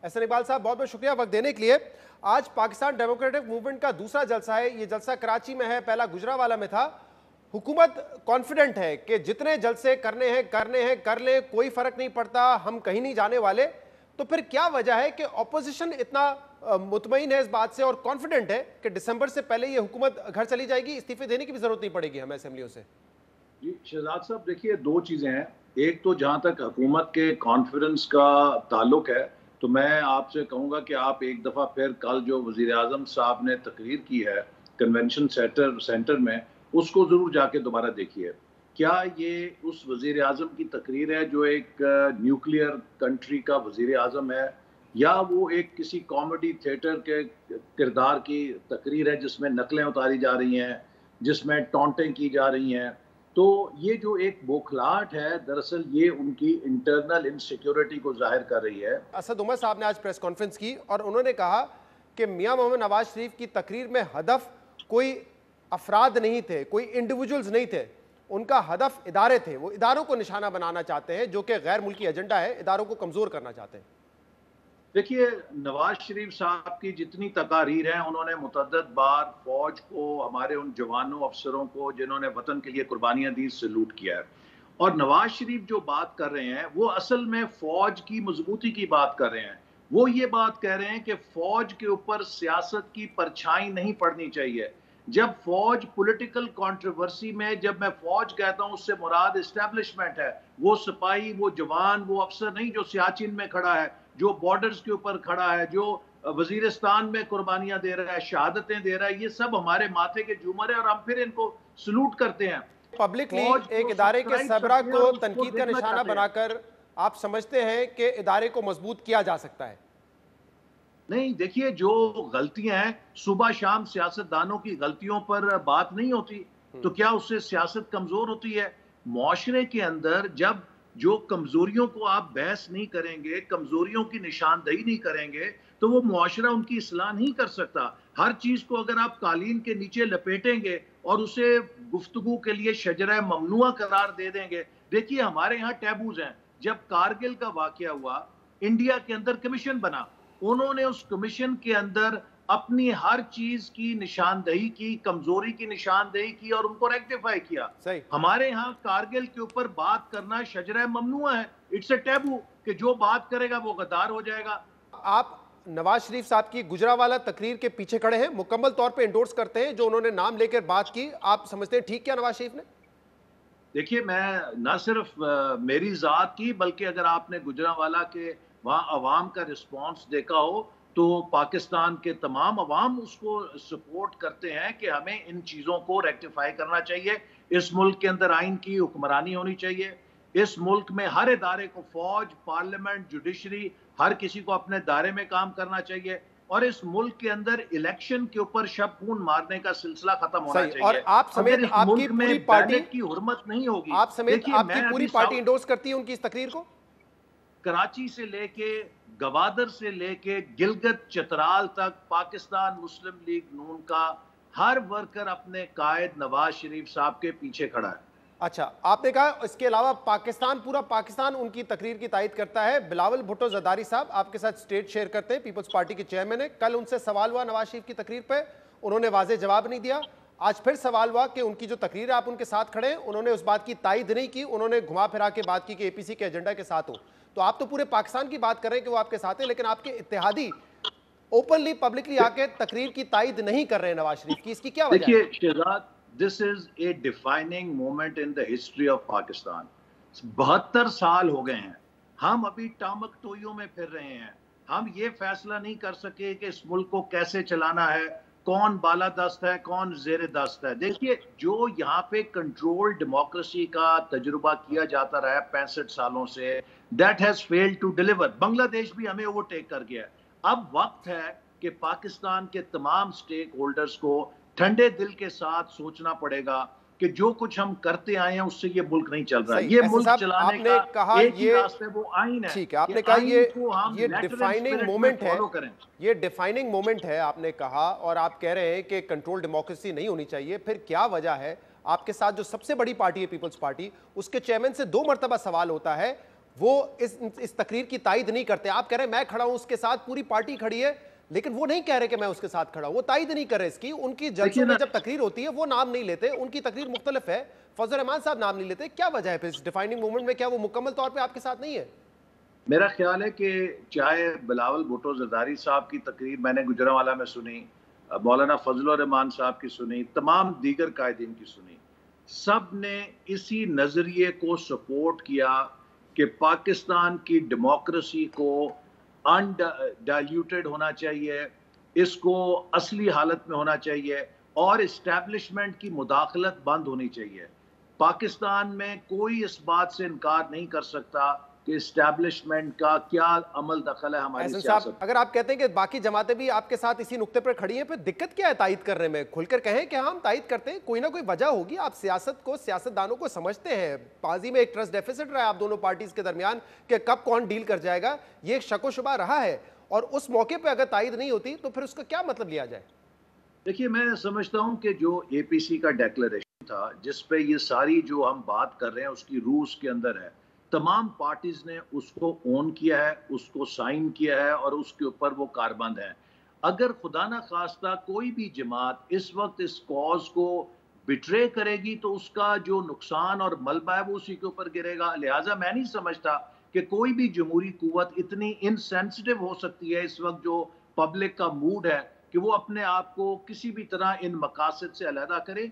एहसन इकबाल साहब, बहुत बहुत शुक्रिया वक्त देने के लिए। आज पाकिस्तान डेमोक्रेटिक मूवमेंट का दूसरा जलसा है। ये जलसा कराची में है, पहला गुजरावाला में था। हुकूमत कॉन्फिडेंट है कि जितने जलसे करने हैं कर लें, कोई फर्क नहीं पड़ता, हम कहीं नहीं जाने वाले। तो फिर क्या वजह है कि ऑपोजिशन इतना मुतमईन है इस बात से और कॉन्फिडेंट है कि दिसंबर से पहले ये हुकूमत घर चली जाएगी, इस्तीफे देने की भी जरूरत नहीं पड़ेगी हमें असेंबलियों से? जी शहजाद साहब, देखिए दो चीज़ें हैं। एक तो जहाँ तक हुकूमत के कॉन्फिडेंस का ताल्लुक है, तो मैं आपसे कहूँगा कि आप एक दफ़ा फिर कल जो वज़ीर आज़म साहब ने तकरीर की है कन्वेंशन सेंटर में, उसको ज़रूर जाके दोबारा देखिए। क्या ये उस वज़ीर आज़म की तकरीर है जो एक न्यूक्लियर कंट्री का वज़ीर आज़म है, या वो एक किसी कॉमेडी थिएटर के किरदार की तकरीर है जिसमें नकलें उतारी जा रही हैं, जिसमें टॉन्टें की जा रही हैं? तो ये जो एक बौखलाहट है, दरअसल ये उनकी इंटरनल इनसिक्योरिटी को जाहिर कर रही है। असद उमर साहब ने आज प्रेस कॉन्फ्रेंस की और उन्होंने कहा कि मियां मोहम्मद नवाज शरीफ की तकरीर में हदफ कोई अफराद नहीं थे, कोई इंडिविजुअल्स नहीं थे, उनका हदफ इदारे थे। वो इदारों को निशाना बनाना चाहते हैं, जो कि गैर मुल्की एजेंडा है, इदारों को कमजोर करना चाहते हैं। देखिए, नवाज शरीफ साहब की जितनी तकारीर हैं, उन्होंने मुतअद्दिद बार फौज को, हमारे उन जवानों अफसरों को जिन्होंने वतन के लिए कुर्बानियां दी, सैल्यूट किया है। और नवाज शरीफ जो बात कर रहे हैं वो असल में फौज की मजबूती की बात कर रहे हैं। वो ये बात कह रहे हैं कि फौज के ऊपर सियासत की परछाई नहीं पड़नी चाहिए। जब फौज पॉलिटिकल कंट्रोवर्सी में, जब मैं फौज कहता हूं उससे मुराद एस्टेब्लिशमेंट है, वो सिपाही, वो जवान, वो अफसर नहीं जो सियाचिन में खड़ा है, जो बॉर्डर्स के ऊपर खड़ा है, जो वजीरिस्तान में कुर्बानियां दे रहा है, शहादतें दे रहा है, ये सब हमारे माथे के झूमर है और हम फिर इनको सलूट करते हैं। पब्लिकली एक इदारे के सरबराह को तनकीद का निशाना बनाकर आप समझते हैं कि इदारे को मजबूत किया जा सकता है? नहीं, देखिए जो गलतियां हैं, सुबह शाम सियासतदानों की गलतियों पर बात नहीं होती, तो क्या उससे सियासत कमजोर होती है? मुआशरे के अंदर जब जो कमजोरियों को आप बहस नहीं करेंगे, कमजोरियों की निशानदही नहीं करेंगे, तो वो मुआशरा उनकी इस्लाह नहीं कर सकता। हर चीज को अगर आप कालीन के नीचे लपेटेंगे और उसे गुफ्तगू के लिए शजरा ममनुआ करार दे देंगे। देखिए, हमारे यहाँ टैबूज हैं। जब कारगिल का वाकया हुआ, इंडिया के अंदर कमीशन बना, उन्होंने उस कमीशन के अंदर अपनी हर चीज की निशानदेही की, कमजोरी की निशानदेही की और उनको रेक्टिफाई किया। सही। हमारे यहाँ कारगिल के ऊपर बात करना शजरा ममनुआ है, इट्स अ टैबू, कि जो बात करेगा वो गद्दार हो जाएगा। आप नवाज शरीफ साहब की गुजरावाला तकरीर के पीछे खड़े हैं, मुकम्मल तौर पे एंडोर्स करते हैं जो उन्होंने नाम लेकर बात की? आप समझते हैं ठीक किया नवाज शरीफ ने? देखिए, मैं ना सिर्फ मेरी जात की, बल्कि अगर आपने गुजरावाला के वहाँ अवाम का रिस्पॉन्स देखा हो, तो पाकिस्तान के तमाम अवाम उसको सपोर्ट करते हैं कि हमें इन चीज़ों को रेक्टिफाई करना चाहिए। इस मुल्क के अंदर आइन की हुक्मरानी होनी चाहिए। इस मुल्क में हर इदारे को, फौज, पार्लियामेंट, जुडिशरी, हर किसी को अपने दायरे में काम करना चाहिए। और इस मुल्क के अंदर इलेक्शन के ऊपर शब खून मारने का सिलसिला खत्म होना चाहिए। और आप समेत आपकी पूरी पार्टी की हुर्मत नहीं होगी। आप समेत आपकी पूरी पार्टी इंडोर्स करती है उनकी इस तकरीर को? कराची से लेके, गवादर से लेके, गिलगित चित्राल तक पाकिस्तान मुस्लिम लीग नून का हर वर्कर अपने कायद नवाज शरीफ साहब के पीछे खड़ा है। अच्छा, आपने कहा इसके अलावा पाकिस्तान, पूरा पाकिस्तान उनकी तकरीर की तायद करता है। बिलावल भुट्टो जरदारी साहब आपके साथ स्टेज शेयर करते हैं, पीपल्स पार्टी के चेयरमैन है। कल उनसे सवाल हुआ नवाज शरीफ की तकरीर पे, उन्होंने वाज़ेह जवाब नहीं दिया। आज फिर सवाल हुआ कि उनकी जो तकरीर है आप उनके साथ खड़े हैं, उन्होंने उस बात की तायद नहीं की, उन्होंने घुमा फिरा के बात की कि एपीसी के एजेंडा के साथ हो। तो आप तो पूरे पाकिस्तान की बात कर रहे हैं कि वो आपके साथ है, लेकिन आपके इत्तेहादी ओपनली पब्लिकली आके तकरीर की तायद नहीं कर रहे हैं नवाज शरीफ की, इसकी क्या वजह है? देखिए Shahzad, this is a defining moment in the history of Pakistan. 72 साल हो गए हैं, हम अभी टामक टोइयों में फिर रहे हैं। हम ये फैसला नहीं कर सके कि इस मुल्क को कैसे चलाना है, कौन बालादस्त है, कौन जेर दस्त है। देखिए, जो यहाँ पे कंट्रोल डेमोक्रेसी का तजुर्बा किया जाता रहा है 65 सालों से, that has failed to deliver. Bangladesh भी हमें ओवरटेक कर गया है। अब वक्त है कि पाकिस्तान के तमाम स्टेक होल्डर्स को ठंडे दिल के साथ सोचना पड़ेगा कि जो कुछ हम करते आए हैं उससे ये मुल्क नहीं चल रहा है। ये मुल्क चलाने का कहा एक ही रास्ता वो आइन है। ठीक है, आपने कहा ये डिफाइनिंग मोमेंट है, ये डिफाइनिंग मोमेंट है आपने कहा, और आप कह रहे हैं कि कंट्रोल डेमोक्रेसी नहीं होनी चाहिए। फिर क्या वजह है? आपके साथ जो सबसे बड़ी पार्टी है पीपल्स पार्टी, उसके चेयरमैन से 2 मरतबा सवाल होता है, वो इस तकरीर की तायद नहीं करते। आप कह रहे हैं मैं खड़ा हूं उसके साथ, पूरी पार्टी खड़ी है, लेकिन वो नहीं कह रहे कि मैं उसके साथ खड़ा हूं, वो तायद नहीं कर रहे इसकी। उनकी जलसों में जब तकरीर होती है वो नाम नहीं लेते, उनकी तकरीर मुख्तलिफ है, फजल रहमान साहब नाम नहीं लेते। क्या वजह है फिर इस डिफाइनिंग मूवमेंट में? क्या वो मुकम्मल तौर पर आपके साथ नहीं है? मेरा ख्याल है कि चाहे बिलावल भुट्टो जरदारी साहब की तकरीर मैंने गुजरांवाला में सुनी, मौलाना फजल रहमान साहब की सुनी, तमाम दीगर कायदीन की सुनी, सब ने इसी नज़रिए को सपोर्ट किया कि पाकिस्तान की डेमोक्रेसी को अनडाइल्यूटेड होना चाहिए, इसको असली हालत में होना चाहिए और इस्टेब्लिशमेंट की मुदाखलत बंद होनी चाहिए। पाकिस्तान में कोई इस बात से इनकार नहीं कर सकता कि इस्टेब्लिशमेंट का क्या अमल दखल है हमारी सियासत। अगर आप कहते हैं कि बाकी जमातें भी आपके साथ इसी नुक्ते पर खड़ी हैं, फिर दिक्कत क्या है तायद करने में? खुलकर कहें कि हम तायद करते हैं, कोई ना कोई वजह होगी। आप सियासत को, सियासतदानों को समझते हैं। माजी में एक ट्रस्ट डेफिसिट रहा है आप दोनों पार्टीज के दरमियान कि कब कौन डील कर जाएगा, ये एक शक व शुबा रहा है, और उस मौके पर अगर तायद नहीं होती तो फिर उसका क्या मतलब लिया जाए? देखिए, मैं समझता हूं कि जो एपीसी का डिक्लेरेशन था, जिस पे ये सारी जो हम बात कर रहे हैं उसकी रूस के अंदर है, तमाम पार्टीज ने उसको ओन किया है, उसको साइन किया है और उसके ऊपर वो कारबंद है। अगर खुदा ना खास्ता कोई भी जमात इस वक्त इस कॉज को बिट्रे करेगी तो उसका जो नुकसान और मलबा है वो उसी के ऊपर गिरेगा। लिहाजा मैं नहीं समझता कि कोई भी जमहूरी कुव्वत इतनी इनसेंसिटिव हो सकती है इस वक्त जो पब्लिक का मूड है कि वो अपने आप को किसी भी तरह इन मकासद से अलहदा करे।